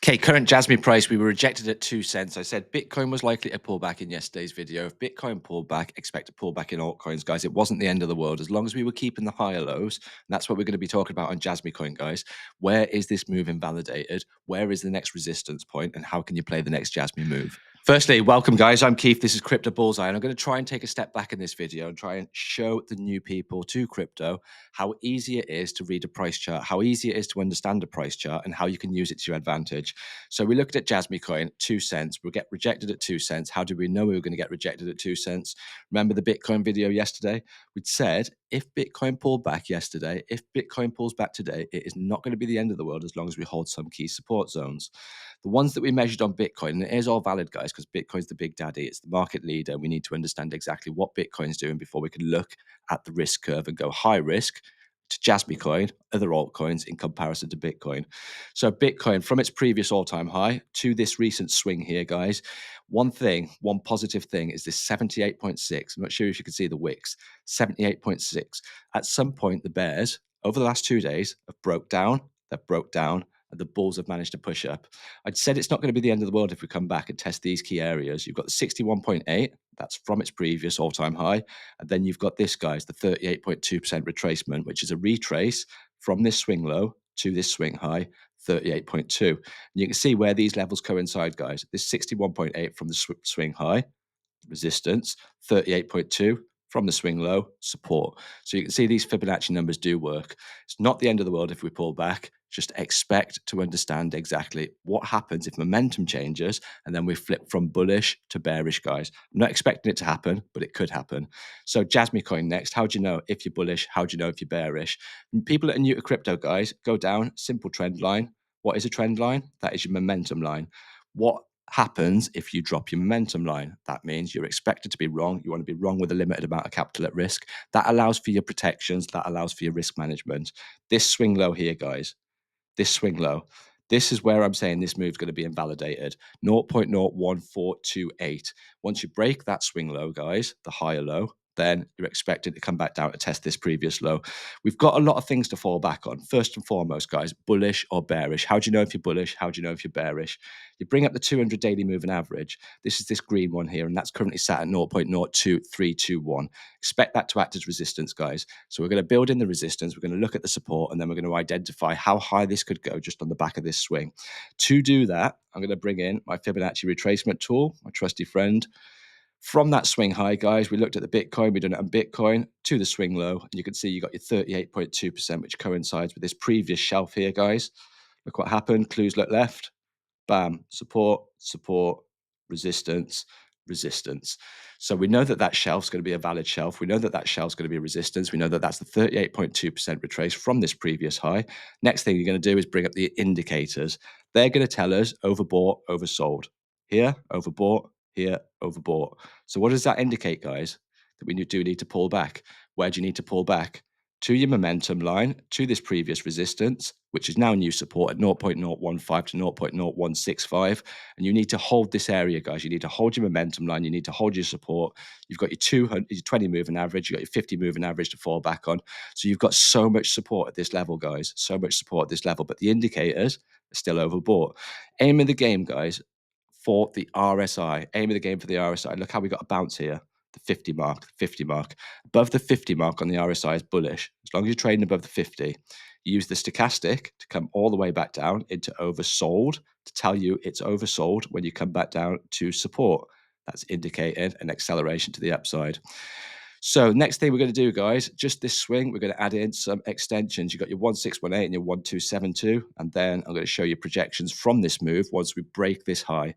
Okay, current Jasmy price, we were rejected at 2 cents. I said Bitcoin was likely to pull back in yesterday's video. If Bitcoin pulled back, expect a pullback in altcoins, guys. It wasn't the end of the world. As long as we were keeping the higher lows, and that's what we're going to be talking about on Jasmy Coin, guys. Where is this move invalidated? Where is the next resistance point? And how can you play the next Jasmy move? Firstly, welcome, guys. I'm Keith. This is Crypto Bullseye, and I'm going to try and take a step back in this video and try and show the new people to crypto how easy it is to read a price chart, how easy it is to understand a price chart, and how you can use it to your advantage. So we looked at Jasmy Coin, 2 cents. We'll get rejected at 2 cents. How did we know we were going to get rejected at 2 cents? Remember the Bitcoin video yesterday? We'd said if Bitcoin pulled back yesterday, if Bitcoin pulls back today, it is not going to be the end of the world as long as we hold some key support zones. The ones that we measured on Bitcoin, and it is all valid, guys, because Bitcoin's the big daddy. It's the market leader. We need to understand exactly what Bitcoin's doing before we can look at the risk curve and go high risk to Jasmy Coin, other altcoins in comparison to Bitcoin. So Bitcoin from its previous all-time high to this recent swing here, guys. One positive thing is this 78.6. I'm not sure if you can see the wicks. 78.6. At some point, the bears over the last 2 days have broke down. They've broke down. And the bulls have managed to push up. I'd said it's not going to be the end of the world if we come back and test these key areas. You've got the 61.8, that's from its previous all-time high. And then you've got this, guys, the 38.2% retracement, which is a retrace from this swing low to this swing high, 38.2. And you can see where these levels coincide, guys. This 61.8 from the swing high, resistance, 38.2 from the swing low, support. So you can see these Fibonacci numbers do work. It's not the end of the world if we pull back. Just expect to understand exactly what happens if momentum changes and then we flip from bullish to bearish, guys. I'm not expecting it to happen, but it could happen. So Jasmy Coin next. How do you know if you're bullish? How do you know if you're bearish? And people that are new to crypto, guys, go down, simple trend line. What is a trend line? That is your momentum line. What happens if you drop your momentum line? That means you're expected to be wrong. You want to be wrong with a limited amount of capital at risk. That allows for your protections. That allows for your risk management. This swing low here, guys, this swing low, this is where I'm saying this move's going to be invalidated. 0.01428. Once you break that swing low, guys, the higher low, then you're expected to come back down to test this previous low. We've got a lot of things to fall back on. First and foremost, guys, bullish or bearish. How do you know if you're bullish? How do you know if you're bearish? You bring up the 200 daily moving average. This is this green one here, and that's currently sat at 0.02321. Expect that to act as resistance, guys. So we're going to build in the resistance. We're going to look at the support, and then we're going to identify how high this could go just on the back of this swing. To do that, I'm going to bring in my Fibonacci retracement tool, my trusty friend. From that swing high, guys, we looked at the Bitcoin. We done it on Bitcoin to the swing low. And you can see you got your 38.2%, which coincides with this previous shelf here, guys. Look what happened. Clues look left. Bam. Support, support, resistance, resistance. So we know that that shelf's going to be a valid shelf. We know that that shelf's going to be a resistance. We know that that's the 38.2% retrace from this previous high. Next thing you're going to do is bring up the indicators. They're going to tell us overbought, oversold. Here, overbought. Here, overbought. So what does that indicate, guys? That we do need to pull back. Where do you need to pull back? To your momentum line, to this previous resistance, which is now new support at 0.015 to 0.0165. And you need to hold this area, guys. You need to hold your momentum line. You need to hold your support. You've got your 20 moving average. You've got your 50 moving average to fall back on. So you've got so much support at this level, guys. So much support at this level. But the indicators are still overbought. Aim of the game, guys, for the RSI. Aim of the game for the RSI. Look how we got a bounce here. The 50 mark, 50 mark. Above the 50 mark on the RSI is bullish. As long as you're trading above the 50, you use the stochastic to come all the way back down into oversold to tell you it's oversold when you come back down to support. That's indicating an acceleration to the upside. So next thing we're going to do, guys, just this swing, we're going to add in some extensions. You've got your 1618 and your 1272, and then I'm going to show you projections from this move once we break this high.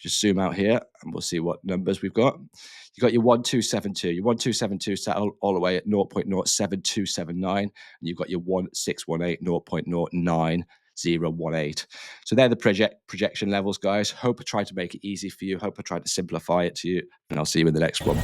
Just zoom out here and we'll see what numbers we've got. You got your 1272. Your 1272 sat all the way at 0.07279, and you've got your 1618, 0.09018. So they're the projection levels, guys. Hope I tried to make it easy for you. Hope I tried to simplify it to you, and I'll see you in the next one.